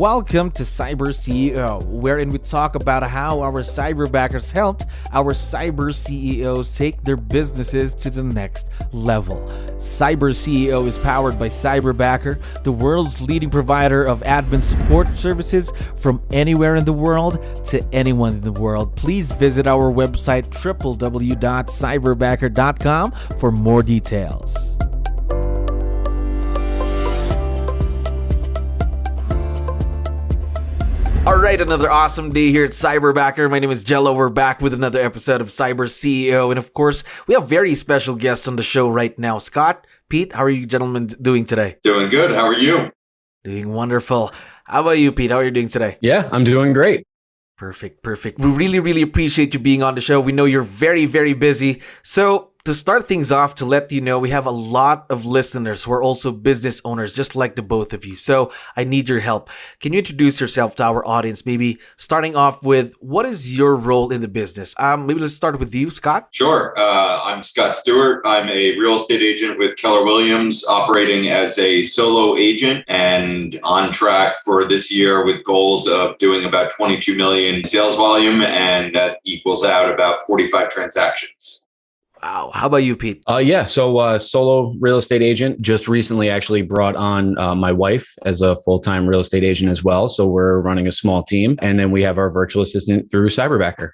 Welcome to CyberCEO, wherein we talk about how our cyberbackers helped our cyber CEOs take their businesses to the next level. CyberCEO is powered by Cyberbacker, the world's leading provider of admin support services from anywhere in the world to anyone in the world. Please visit our website www.cyberbacker.com for more details. All right, another awesome day here at Cyberbacker. My name is 𝗙𝗹𝗹𝗶𝗹. We're back with another episode of CyberCEO. And of course, we have very special guests on the show right now. Scott, Pete, how are you gentlemen doing today? Doing good. How are you? Doing wonderful. How about you, Pete? How are you doing today? Yeah, I'm doing great. Perfect. We really appreciate you being on the show. We know you're very busy. So to start things off, to let you know, we have a lot of listeners who are also business owners, just like the both of you. So I need your help. Can you introduce yourself to our audience? Maybe starting off with, what is your role in the business? Maybe let's start with you, Scott. Sure. I'm Scott Stewart. I'm a real estate agent with 𝗙𝗹𝗹, operating as a solo agent and on track for this year with goals of doing about 22 million sales volume, and that equals out about 45 transactions. Wow. How about you, Pete? Solo real estate agent. Just recently actually brought on my wife as a full-time real estate agent as well. So we're running a small team. And then we have our virtual assistant through Cyberbacker.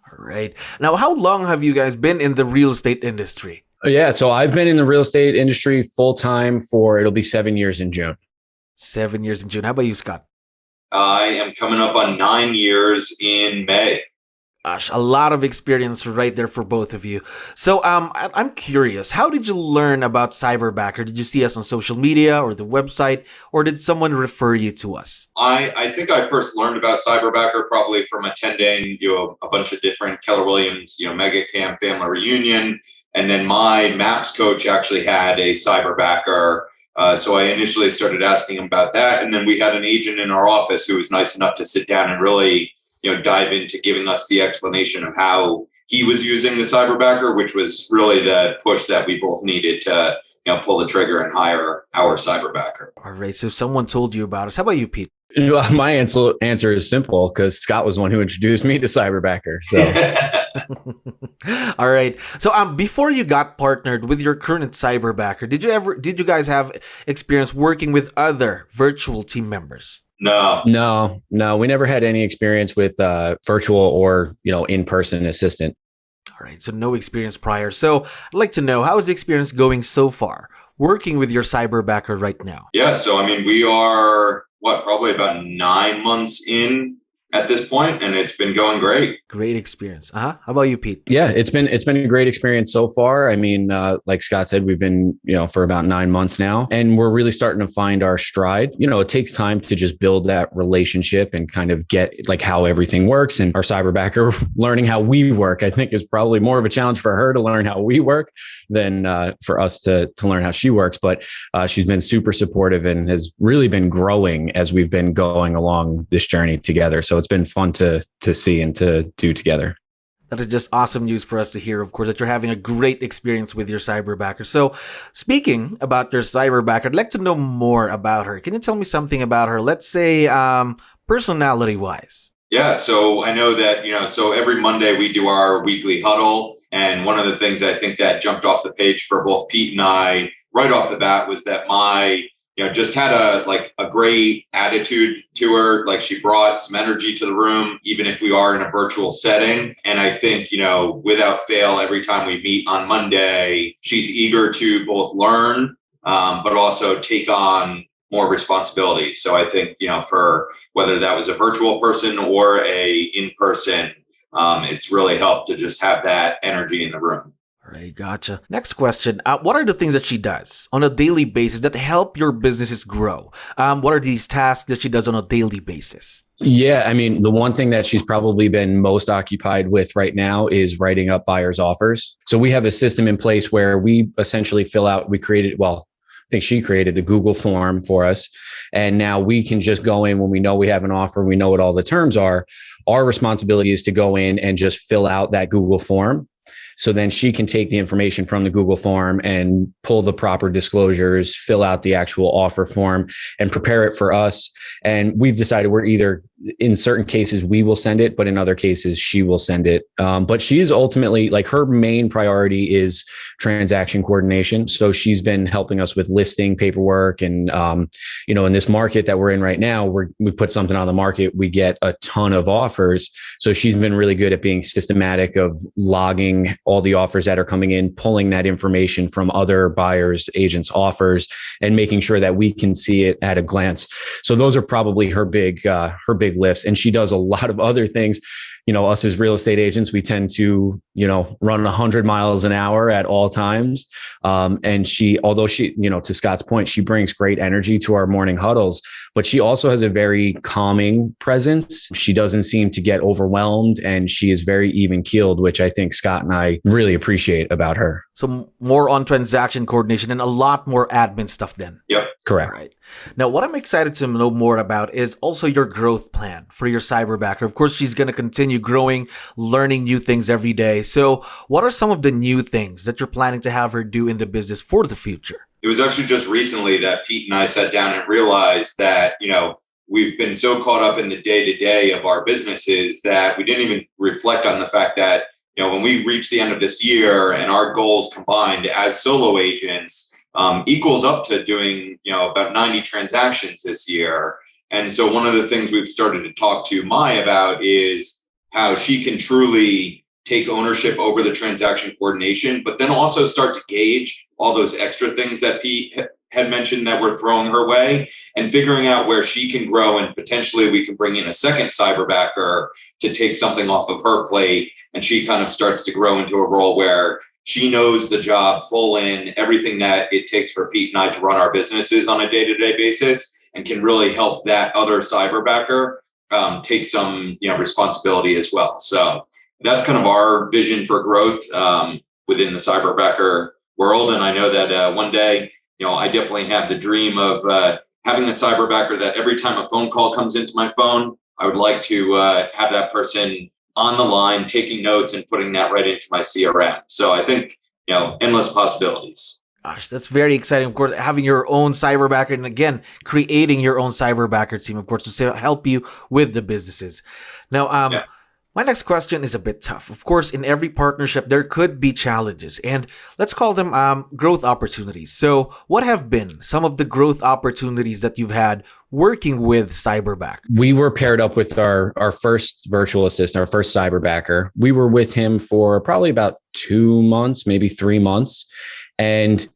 All right. Now, how long have you guys been in the real estate industry? Yeah, so I've been in the real estate industry full-time it'll be 7 years in June. 7 years in June. How about you, Scott? I am coming up on 9 years in May. Gosh, a lot of experience right there for both of you. So I'm curious, how did you learn about Cyberbacker? Did you see us on social media or the website, or did someone refer you to us? I think I first learned about Cyberbacker probably from attending a bunch of different 𝗙𝗹𝗹𝗋 mega camp family reunion. And then my MAPS coach actually had a Cyberbacker. So I initially started asking him about that. And then we had an agent in our office who was nice enough to sit down and really dive into giving us the explanation of how he was using the Cyberbacker, which was really the push that we both needed to, pull the trigger and hire our Cyberbacker. All right. So someone told you about us. How about you, Pete? My answer is simple, because Scott was the one who introduced me to Cyberbacker. So, all right. So, before you got partnered with your current Cyberbacker, did you guys have experience working with other virtual team members? No, we never had any experience with virtual or, in-person assistant. All right. So no experience prior. So I'd like to know, how is the experience going so far working with your Cyberbacker right now? Yeah. So, we are probably about 9 months in at this point, and it's been going great. Great experience. How about you, Pete? Yeah, it's been a great experience so far. Like Scott said, we've been, for about 9 months now, and we're really starting to find our stride. It takes time to just build that relationship and kind of get how everything works. And our Cyberbacker learning how we work, I think, is probably more of a challenge for her to learn how we work than for us to learn how she works. But she's been super supportive and has really been growing as we've been going along this journey together. So it's been fun to see and to do together. That is just awesome news for us to hear, of course, that you're having a great experience with your Cyberbacker. So speaking about your Cyberbacker, I'd like to know more about her. Can you tell me something about her? Let's say personality-wise. Yeah, so I know that, so every Monday we do our weekly huddle. And one of the things I think that jumped off the page for both Pete and I right off the bat was that just had a great attitude to her. She brought some energy to the room, even if we are in a virtual setting. And I think, without fail, every time we meet on Monday, she's eager to both learn, but also take on more responsibility. So I think, for whether that was a virtual person or a in-person, it's really helped to just have that energy in the room. Right, gotcha. Next question. What are the things that she does on a daily basis that help your businesses grow? What are these tasks that she does on a daily basis? Yeah, the one thing that she's probably been most occupied with right now is writing up buyers' offers. So we have a system in place where we essentially I think she created the Google form for us. And now we can just go in when we know we have an offer, we know what all the terms are. Our responsibility is to go in and just fill out that Google form. So then she can take the information from the Google form and pull the proper disclosures, fill out the actual offer form and prepare it for us. And we've decided we're either, in certain cases, we will send it, but in other cases, she will send it. But she is ultimately, like, her main priority is transaction coordination. So she's been helping us with listing paperwork. And, in this market that we're in right now, we put something on the market, we get a ton of offers. So she's been really good at being systematic of logging all the offers that are coming in, pulling that information from other buyers, agents' offers, and making sure that we can see it at a glance. So those are probably her big lifts. And she does a lot of other things. Us as real estate agents, we tend to, run 100 miles an hour at all times. And although she, to Scott's point, she brings great energy to our morning huddles, but she also has a very calming presence. She doesn't seem to get overwhelmed, and she is very even keeled, which I think Scott and I really appreciate about her. So more on transaction coordination and a lot more admin stuff then. Yep. Correct. All right. Now, what I'm excited to know more about is also your growth plan for your Cyberbacker. Of course, she's going to continue growing, learning new things every day. So what are some of the new things that you're planning to have her do in the business for the future? It was actually just recently that Pete and I sat down and realized that, we've been so caught up in the day-to-day of our businesses that we didn't even reflect on the fact that, when we reach the end of this year and our goals combined as solo agents equals up to doing, about 90 transactions this year. And so one of the things we've started to talk to Mai about is how she can truly take ownership over the transaction coordination, but then also start to gauge all those extra things that Pete had mentioned that we're throwing her way, and figuring out where she can grow, and potentially we can bring in a second Cyberbacker to take something off of her plate. And she kind of starts to grow into a role where she knows the job full in, everything that it takes for Pete and I to run our businesses on a day-to-day basis, and can really help that other Cyberbacker take some responsibility as well. So that's kind of our vision for growth within the Cyberbacker world. And I know that one day, I definitely have the dream of having a Cyberbacker that every time a phone call comes into my phone, I would like to have that person on the line taking notes and putting that right into my CRM. So I think, endless possibilities. Gosh, that's very exciting. Of course, having your own Cyberbacker, and again, creating your own Cyberbacker team, of course, to help you with the businesses. Now, my next question is a bit tough. Of course, in every partnership, there could be challenges, and let's call them growth opportunities. So what have been some of the growth opportunities that you've had working with Cyberbacker? We were paired up with our first virtual assistant, our first Cyberbacker. We were with him for probably about 2 months, maybe 3 months. And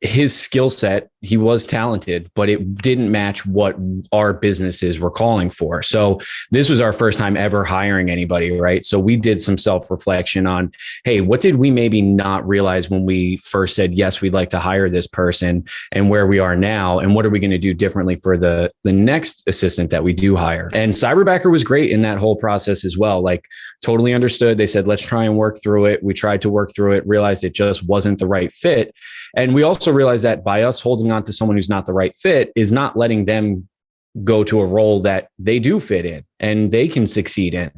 his skill set, he was talented, but it didn't match what our businesses were calling for. So this was our first time ever hiring anybody, right? So we did some self-reflection on, hey, what did we maybe not realize when we first said, yes, we'd like to hire this person, and where we are now, and what are we going to do differently for the next assistant that we do hire? And Cyberbacker was great in that whole process as well. Like, totally understood. They said, let's try and work through it. We tried to work through it, realized it just wasn't the right fit. And we also realized that by us holding on to someone who's not the right fit is not letting them go to a role that they do fit in and they can succeed in.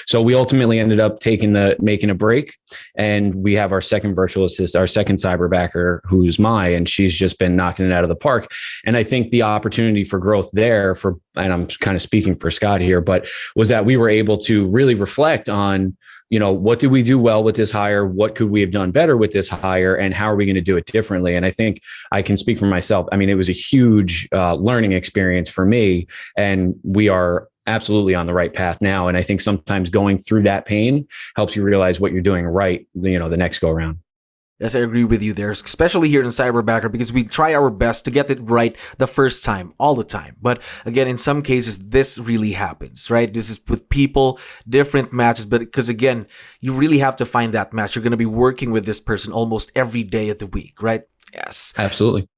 So we ultimately ended up making a break, and we have our second virtual assistant, our second Cyberbacker, who's Mai, and she's just been knocking it out of the park. And I think the opportunity for growth there and I'm kind of speaking for Scott here, but was that we were able to really reflect on, what did we do well with this hire? What could we have done better with this hire? And how are we going to do it differently? And I think I can speak for myself. I mean, it was a huge learning experience for me, and we are absolutely on the right path now. And I think sometimes going through that pain helps you realize what you're doing right, the next go around. Yes, I agree with you there, especially here in Cyberbacker, because we try our best to get it right the first time, all the time. But again, in some cases, this really happens, right? This is with people, different matches, but because again, you really have to find that match. You're going to be working with this person almost every day of the week, right? Yes. Absolutely.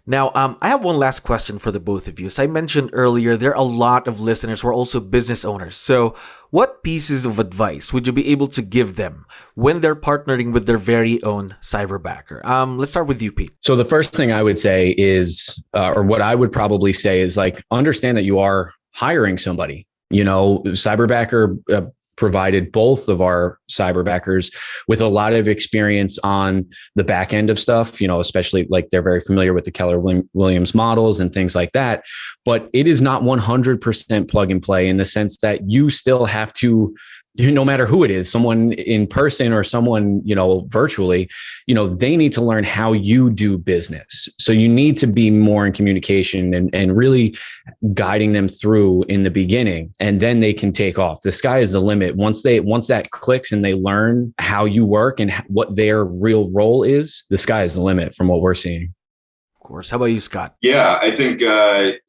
Now, I have one last question for the both of you. As I mentioned earlier, there are a lot of listeners who are also business owners. So what pieces of advice would you be able to give them when they're partnering with their very own Cyberbacker? Let's start with you, Pete. So the first thing I would say is, or what I would probably say is, like, understand that you are hiring somebody. Cyberbacker provided both of our cyberbackers with a lot of experience on the back end of stuff, especially like they're very familiar with the Keller-Williams models and things like that. But it is not 100% plug and play in the sense that you still have to, no matter who it is, someone in person or someone, virtually, they need to learn how you do business. So you need to be more in communication and really guiding them through in the beginning, and then they can take off. The sky is the limit. Once that clicks and they learn how you work and what their real role is, the sky is the limit from what we're seeing. Of course. How about you, Scott? Yeah, I think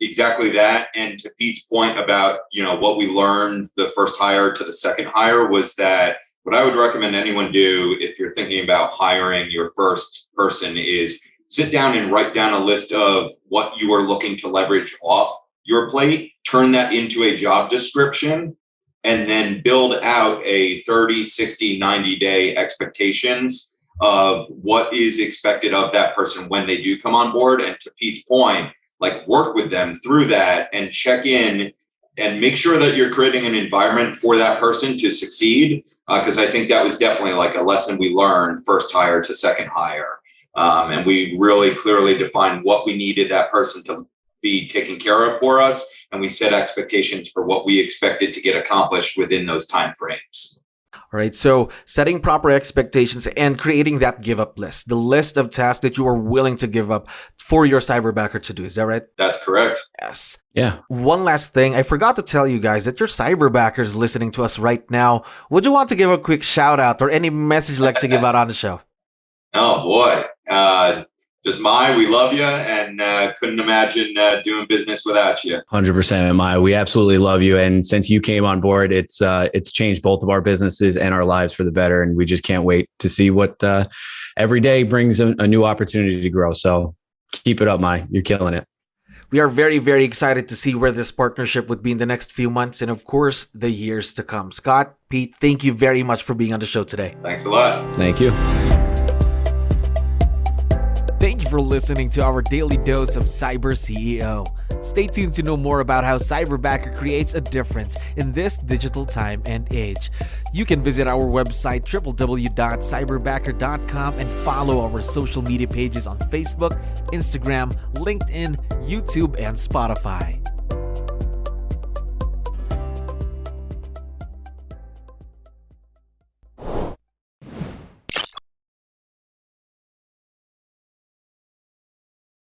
exactly that. And to Pete's point about, what we learned the first hire to the second hire was that what I would recommend anyone do if you're thinking about hiring your first person is sit down and write down a list of what you are looking to leverage off your plate, turn that into a job description, and then build out a 30, 60, 90-day expectations of what is expected of that person when they do come on board. And to Pete's point, like work with them through that and check in and make sure that you're creating an environment for that person to succeed. Because I think that was definitely like a lesson we learned first hire to second hire. And we really clearly defined what we needed that person to be taken care of for us. And we set expectations for what we expected to get accomplished within those timeframes. All right, so setting proper expectations and creating that give up list, the list of tasks that you are willing to give up for your cyberbacker to do. Is that right? That's correct. Yes. Yeah. One last thing. I forgot to tell you guys that your cyberbackers listening to us right now. Would you want to give a quick shout out or any message you'd like to give out on the show? Oh, boy. Just we love you and couldn't imagine doing business without you. 100%, Maya. We absolutely love you. And since you came on board, it's changed both of our businesses and our lives for the better. And we just can't wait to see what every day brings a new opportunity to grow. So keep it up, Maya. You're killing it. We are very, very excited to see where this partnership would be in the next few months and, of course, the years to come. Scott, Pete, thank you very much for being on the show today. Thanks a lot. Thank you. Thank you for listening to our daily dose of Cyber CEO. Stay tuned to know more about how Cyberbacker creates a difference in this digital time and age. You can visit our website www.cyberbacker.com and follow our social media pages on Facebook, Instagram, LinkedIn, YouTube, and Spotify.